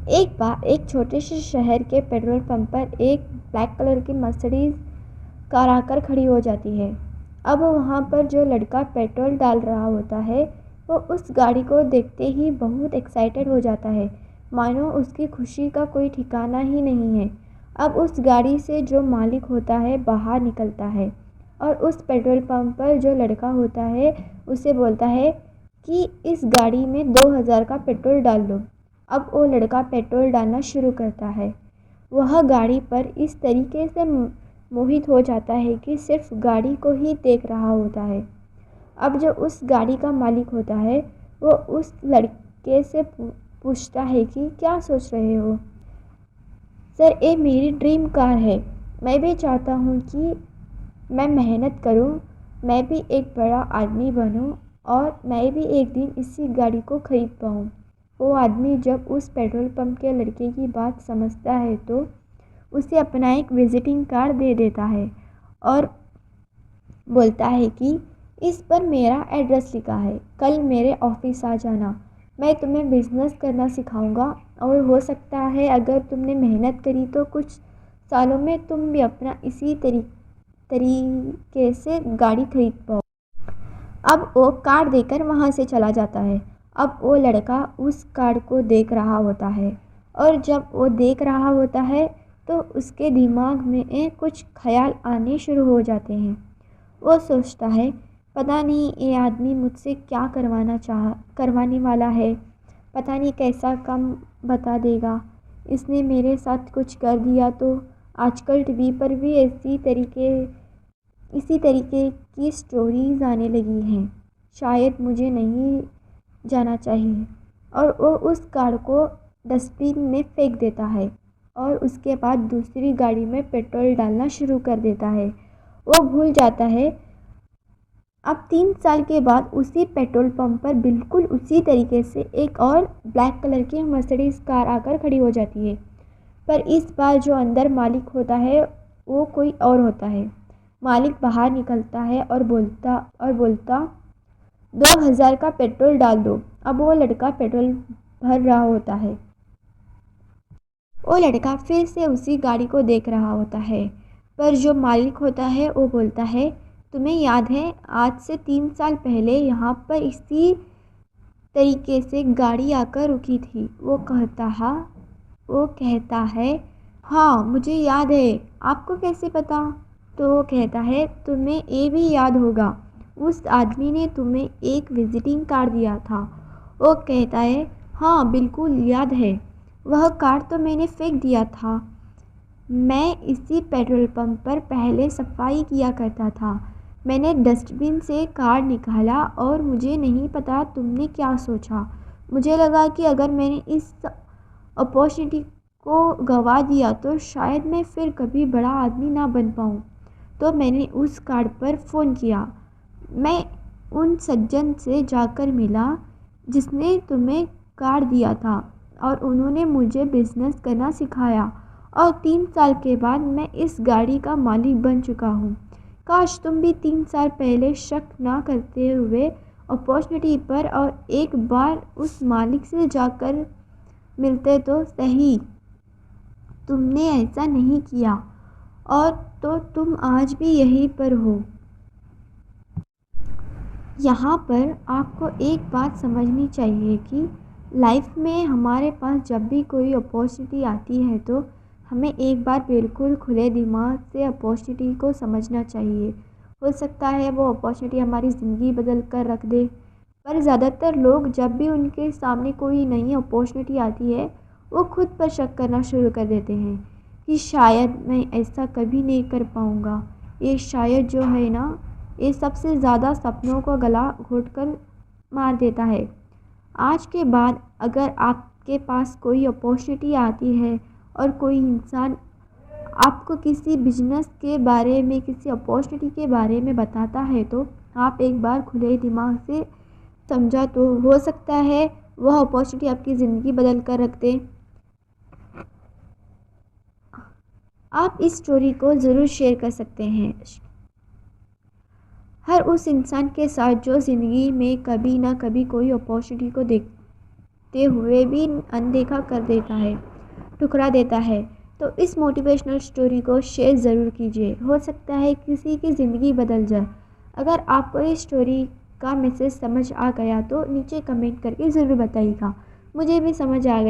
ایک بار ایک چھوٹے سے شہر کے پیٹرول پمپ پر ایک بلیک کلر کی مرسڈیز کار آ کر کھڑی ہو جاتی ہے۔ اب وہاں پر جو لڑکا پیٹرول ڈال رہا ہوتا ہے وہ اس گاڑی کو دیکھتے ہی بہت ایکسائٹیڈ ہو جاتا ہے، مانو اس کی خوشی کا کوئی ٹھکانہ ہی نہیں ہے۔ اب اس گاڑی سے جو مالک ہوتا ہے باہر نکلتا ہے اور اس پیٹرول پمپ پر جو لڑکا ہوتا ہے اسے بولتا ہے کہ اس گاڑی میں 2000 کا پیٹرول ڈال دو۔ اب وہ لڑکا پیٹرول ڈالنا شروع کرتا ہے۔ وہ گاڑی پر اس طریقے سے موہت ہو جاتا ہے کہ صرف گاڑی کو ہی دیکھ رہا ہوتا ہے۔ اب جو اس گاڑی کا مالک ہوتا ہے وہ اس لڑکے سے پوچھتا ہے کہ کیا سوچ رہے ہو؟ سر، یہ میری ڈریم کار ہے۔ میں بھی چاہتا ہوں کہ میں محنت کروں، میں بھی ایک بڑا آدمی بنوں اور میں بھی ایک دن اسی گاڑی کو خرید پاؤں۔ وہ آدمی جب اس پیٹرول پمپ کے لڑکے کی بات سمجھتا ہے تو اسے اپنا ایک وزٹنگ کارڈ دے دیتا ہے اور بولتا ہے کہ اس پر میرا ایڈریس لکھا ہے، کل میرے آفس آ جانا، میں تمہیں بزنس کرنا سکھاؤں گا اور ہو سکتا ہے اگر تم نے محنت کری تو کچھ سالوں میں تم بھی اپنا اسی طریقے سے گاڑی خرید پاؤ۔ اب وہ کارڈ دے کر وہاں سے چلا جاتا ہے۔ اب وہ لڑکا اس کارڈ کو دیکھ رہا ہوتا ہے اور جب وہ دیکھ رہا ہوتا ہے تو اس کے دماغ میں کچھ خیال آنے شروع ہو جاتے ہیں۔ وہ سوچتا ہے پتہ نہیں یہ آدمی مجھ سے کیا کروانے والا ہے، پتہ نہیں کیسا کام بتا دے گا، اس نے میرے ساتھ کچھ کر دیا تو۔ آج کل ٹی وی پر بھی اسی طریقے کی سٹوریز آنے لگی ہیں، شاید مجھے نہیں جانا چاہیے۔ اور وہ اس کارڈ کو ڈسٹ بن میں پھینک دیتا ہے اور اس کے بعد دوسری گاڑی میں پیٹرول ڈالنا شروع کر دیتا ہے۔ وہ بھول جاتا ہے۔ اب 3 سال کے بعد اسی پیٹرول پمپ پر بالکل اسی طریقے سے ایک اور بلیک کلر کی مرسڈیز کار آ کر کھڑی ہو جاتی ہے، پر اس بار جو اندر مالک ہوتا ہے وہ کوئی اور ہوتا ہے۔ مالک باہر نکلتا ہے اور بولتا 2000 کا پیٹرول ڈال دو۔ اب وہ لڑکا پیٹرول بھر رہا ہوتا ہے۔ وہ لڑکا پھر سے اسی گاڑی کو دیکھ رہا ہوتا ہے، پر جو مالک ہوتا ہے وہ بولتا ہے تمہیں یاد ہے آج سے 3 سال پہلے یہاں پر اسی طریقے سے گاڑی آ کر رکی تھی؟ وہ کہتا ہے ہاں مجھے یاد ہے، آپ کو کیسے پتا؟ تو وہ کہتا ہے تمہیں یہ بھی یاد ہوگا، اس آدمی نے تمہیں ایک وزٹنگ کارڈ دیا تھا۔ وہ کہتا ہے ہاں بالکل یاد ہے، وہ کارڈ تو میں نے پھینک دیا تھا، میں اسی پیٹرول پمپ پر پہلے صفائی کیا کرتا تھا، میں نے ڈسٹ بن سے کارڈ نکالا اور مجھے نہیں پتا تم نے کیا سوچا، مجھے لگا کہ اگر میں نے اس اپارچونیٹی کو گنوا دیا تو شاید میں پھر کبھی بڑا آدمی نہ بن پاؤں، تو میں نے اس کارڈ پر فون کیا، میں ان سجن سے جا کر ملا جس نے تمہیں کارڈ دیا تھا اور انہوں نے مجھے بزنس کرنا سکھایا اور 3 سال کے بعد میں اس گاڑی کا مالک بن چکا ہوں۔ کاش تم بھی 3 سال پہلے شک نہ کرتے ہوئے اپارچونیٹی پر اور ایک بار اس مالک سے جا کر ملتے تو صحیح، تم نے ایسا نہیں کیا اور تو تم آج بھی یہیں پر ہو۔ یہاں پر آپ کو ایک بات سمجھنی چاہیے کہ لائف میں ہمارے پاس جب بھی کوئی اپارچونیٹی آتی ہے تو ہمیں ایک بار بالکل کھلے دماغ سے اپارچونیٹی کو سمجھنا چاہیے۔ ہو سکتا ہے وہ اپارچونیٹی ہماری زندگی بدل کر رکھ دے، پر زیادہ تر لوگ جب بھی ان کے سامنے کوئی نئی اپارچونیٹی آتی ہے وہ خود پر شک کرنا شروع کر دیتے ہیں کہ شاید میں ایسا کبھی نہیں کر پاؤں گا، یہ شاید جو ہے نا یہ سب سے زیادہ سپنوں کو گلا گھونٹ کر مار دیتا ہے۔ آج کے بعد اگر آپ کے پاس کوئی اپارچونیٹی آتی ہے اور کوئی انسان آپ کو کسی بزنس کے بارے میں کسی اپارچونیٹی کے بارے میں بتاتا ہے تو آپ ایک بار کھلے دماغ سے سمجھا تو ہو سکتا ہے وہ اپارچونیٹی آپ کی زندگی بدل کر رکھ دے۔ آپ اس سٹوری کو ضرور شیئر کر سکتے ہیں ہر اس انسان کے ساتھ جو زندگی میں کبھی نہ کبھی کوئی اپارچونیٹی کو ہوتے ہوئے بھی اندیکھا کر دیتا ہے، ٹھکرا دیتا ہے۔ تو اس موٹیویشنل سٹوری کو شیئر ضرور کیجیے، ہو سکتا ہے کسی کی زندگی بدل جائے۔ اگر آپ کو اس سٹوری کا میسج سمجھ آ گیا تو نیچے کمنٹ کر کے ضرور بتائیے گا، مجھے بھی سمجھ آ گیا۔